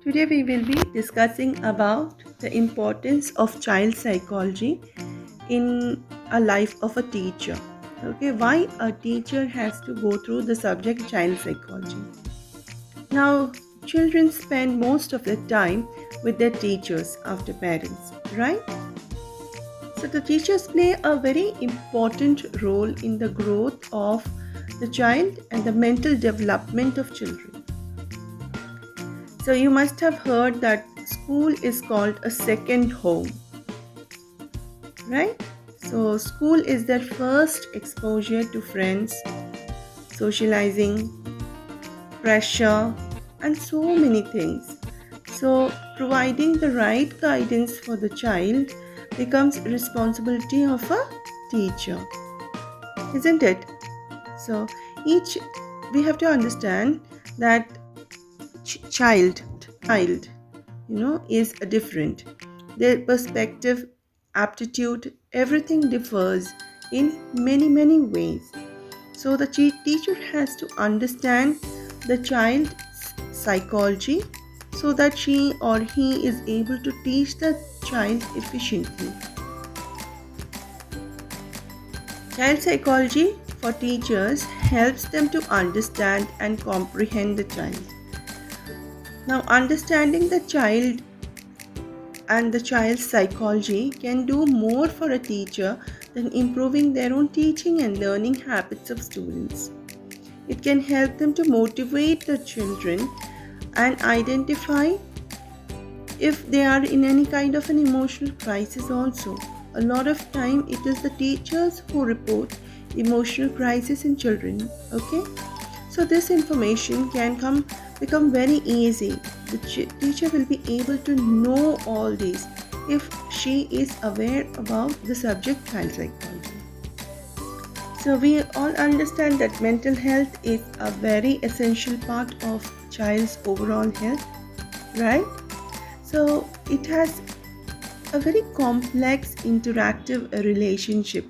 Today we will be discussing about the importance of child psychology in a life of a teacher. Okay, why a teacher has to go through the subject child psychology. Now, children spend most of their time with their teachers after parents, right? So the teachers play a very important role in the growth of the child and the mental development of children. So you must have heard that school is called a second home, right? So school is their first exposure to friends, socializing, pressure, and so many things. So providing the right guidance for the child becomes responsibility of a teacher, isn't it? So each we have to understand that child is different. Their perspective, aptitude, everything differs in many ways. So the teacher has to understand the child's psychology so that she or he is able to teach the child efficiently. Child psychology for teachers helps them to understand and comprehend the child. Now, understanding the child and the child's psychology can do more for a teacher than improving their own teaching and learning habits of students. It can help them to motivate the children and identify if they are in any kind of an emotional crisis also. A lot of time it is the teachers who report emotional crisis in children. Okay, so this information can become very easy. The teacher will be able to know all these if she is aware about the subject child psychology. So we all understand that mental health is a very essential part of child's overall health, right? So it has a very complex interactive relationship.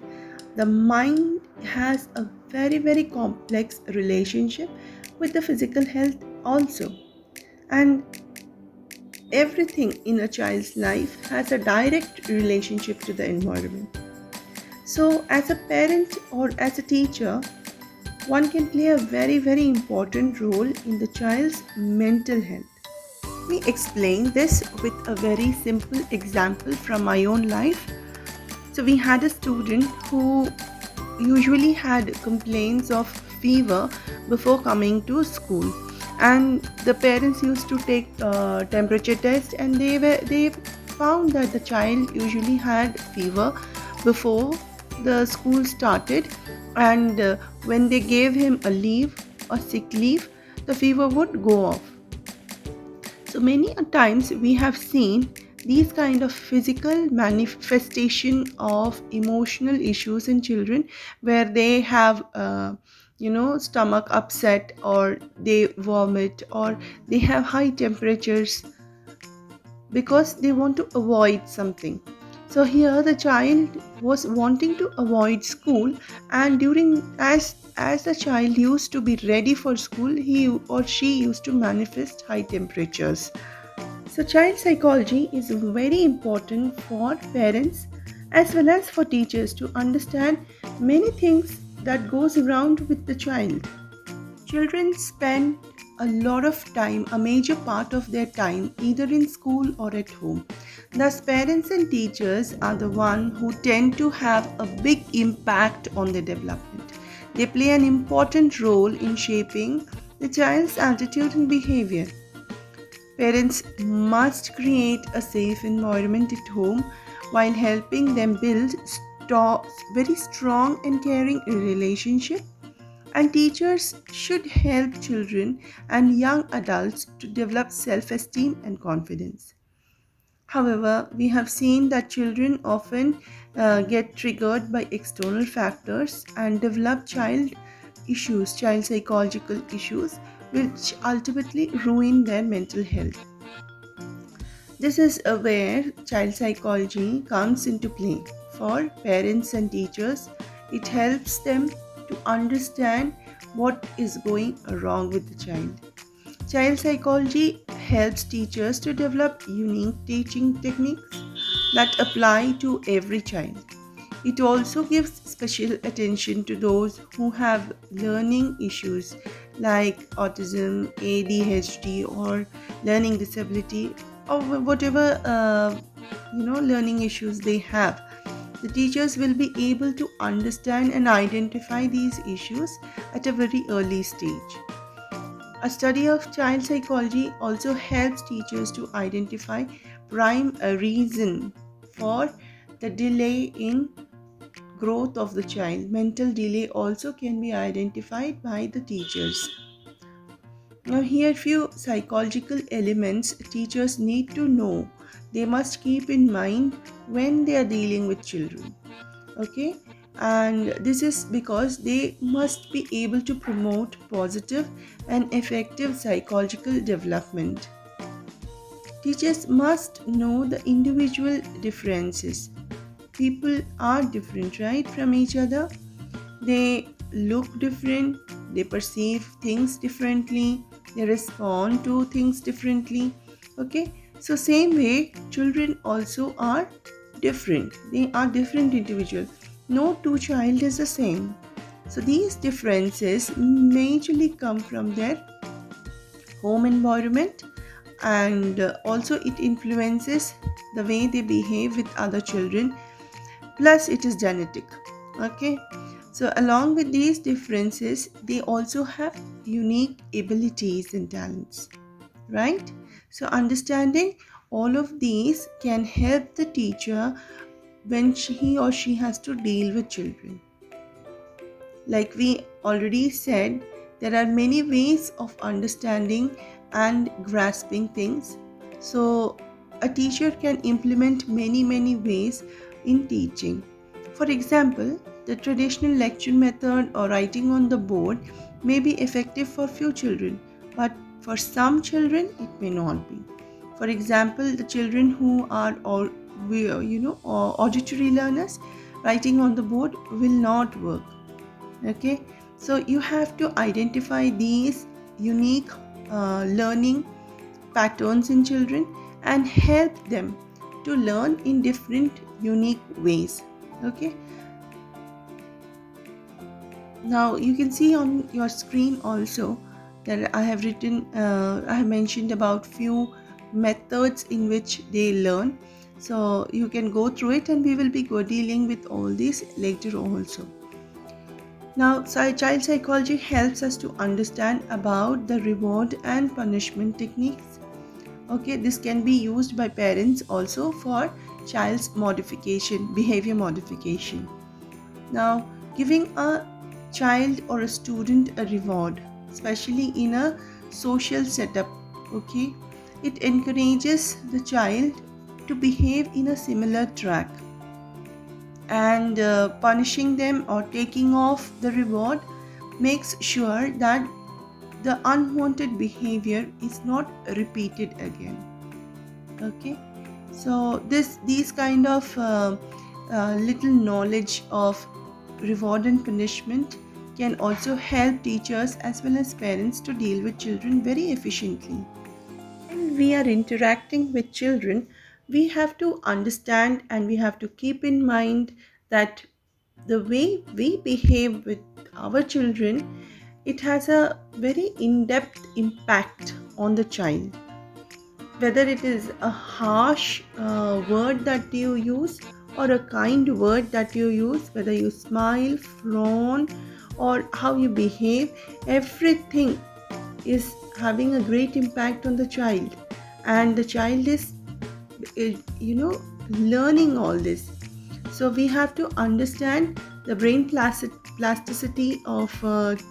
The mind has a very complex relationship with the physical health also. And everything in a child's life has a direct relationship to the environment. So as a parent or as a teacher, one can play a very important role in the child's mental health. Let me explain this with a very simple example from my own life. So we had a student who usually had complaints of fever before coming to school, and the parents used to take temperature test, and they found that the child usually had fever before the school started, and when they gave him a leave or sick leave, the fever would go off. So many a times we have seen these kind of physical manifestation of emotional issues in children, where they have stomach upset, or they vomit, or they have high temperatures because they want to avoid something. So here the child was wanting to avoid school, and during as the child used to be ready for school, he or she used to manifest high temperatures. So child psychology is very important for parents as well as for teachers to understand many things that goes around with the child. Children spend a lot of time, a major part of their time, either in school or at home. Thus, parents and teachers are the one who tend to have a big impact on their development. They play an important role in shaping the child's attitude and behavior. Parents must create a safe environment at home while helping them build very strong and caring relationship, and teachers should help children and young adults to develop self-esteem and confidence. However, we have seen that children often get triggered by external factors and develop child psychological issues, which ultimately ruin their mental health. This is where child psychology comes into play. For parents and teachers, it helps them to understand what is going wrong with the child. Child psychology helps teachers to develop unique teaching techniques that apply to every child. It also gives special attention to those who have learning issues like autism, ADHD, or learning disability, or whatever learning issues they have. The teachers will be able to understand and identify these issues at a very early stage. A study of child psychology also helps teachers to identify prime reason for the delay in growth of the child. Mental delay also can be identified by the teachers. Now, here few psychological elements teachers need to know. They must keep in mind when they are dealing with children. Okay, and this is because they must be able to promote positive and effective psychological development. Teachers must know the individual differences. People are different, right, from each other. They look different, they perceive things differently, they respond to things differently. Okay, so same way children also are different. They are different individuals. No two child is the same. So these differences majorly come from their home environment, and also it influences the way they behave with other children, plus it is genetic. Okay, so along with these differences they also have unique abilities and talents, right? So understanding all of these can help the teacher when he or she has to deal with children. Like we already said, there are many ways of understanding and grasping things. So, a teacher can implement many ways in teaching. For example, the traditional lecture method or writing on the board may be effective for few children, but for some children it may not be. For example, the children who are auditory learners, writing on the board will not work. Okay, so you have to identify these unique learning patterns in children and help them to learn in different unique ways. Okay, now you can see on your screen also that I have mentioned about few methods in which they learn. So you can go through it and we will be dealing with all these later also. Now, child psychology helps us to understand about the reward and punishment techniques. Okay, this can be used by parents also for child's modification, behavior modification. Now, giving a child or a student a reward, especially in a social setup, okay, it encourages the child to behave in a similar track, and punishing them or taking off the reward makes sure that the unwanted behavior is not repeated again. Okay, so these kind of little knowledge of reward and punishment can also help teachers as well as parents to deal with children very efficiently. When we are interacting with children, we have to understand and we have to keep in mind that the way we behave with our children, it has a very in-depth impact on the child. Whether it is a harsh word that you use or a kind word that you use, whether you smile, frown, or how you behave, everything is having a great impact on the child, and the child is learning all this. So we have to understand the brain plasticity of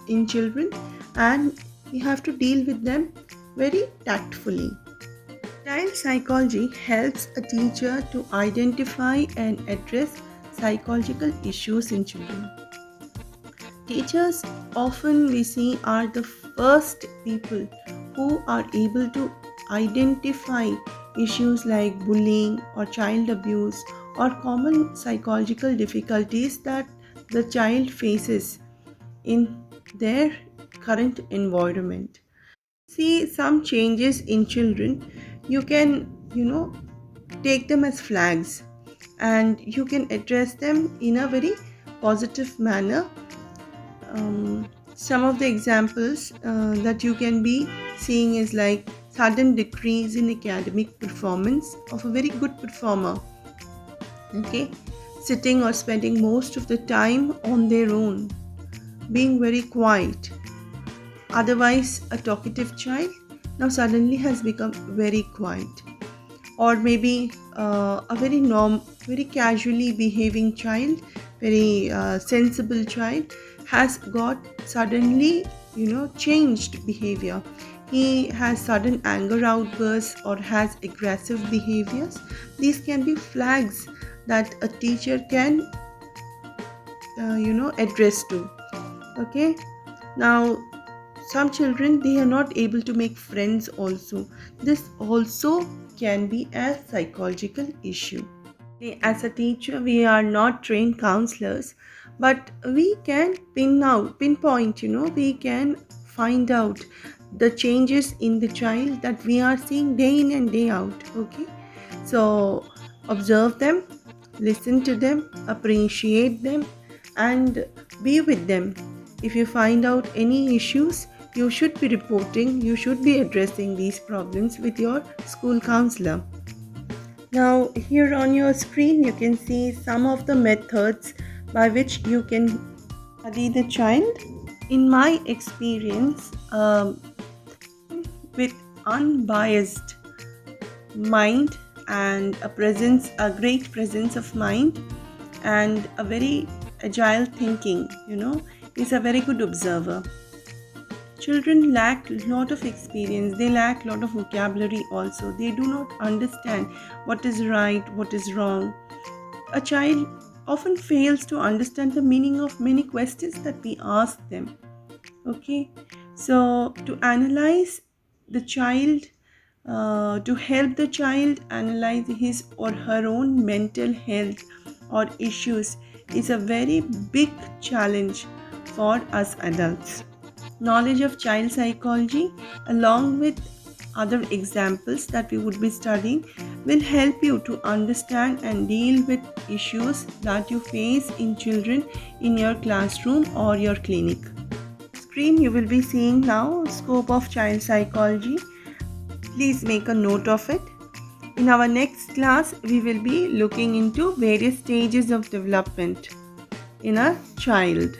in children, and we have to deal with them very tactfully. Child psychology helps a teacher to identify and address psychological issues in children. Teachers often we see are the first people who are able to identify issues like bullying or child abuse or common psychological difficulties that the child faces in their current environment. See some changes in children, you can, take them as flags, and you can address them in a very positive manner. Some of the examples that you can be seeing is like sudden decrease in academic performance of a very good performer, okay, sitting or spending most of the time on their own, being very quiet, otherwise a talkative child now suddenly has become very quiet, or maybe a very casually behaving child, very sensible child has got suddenly, changed behavior. He has sudden anger outbursts or has aggressive behaviors. These can be flags that a teacher can, address to. Okay. Now, some children, they are not able to make friends also. This also can be a psychological issue. As a teacher, we are not trained counselors, but we can pinpoint, we can find out the changes in the child that we are seeing day in and day out. Okay, so observe them, listen to them, appreciate them, and be with them. If you find out any issues, you should be reporting, you should be addressing these problems with your school counselor. Now, here on your screen, you can see some of the methods by which you can study the child. In my experience, with unbiased mind and a great presence of mind and a very agile thinking, is a very good observer. Children lack a lot of experience, they lack a lot of vocabulary also. They do not understand what is right, what is wrong. A child often fails to understand the meaning of many questions that we ask them. Okay, so to analyze the child, to help the child analyze his or her own mental health or issues is a very big challenge for us adults. Knowledge of child psychology, along with other examples that we would be studying, will help you to understand and deal with issues that you face in children in your classroom or your clinic. Screen you will be seeing now scope of child psychology. Please make a note of it. In our next class, we will be looking into various stages of development in a child.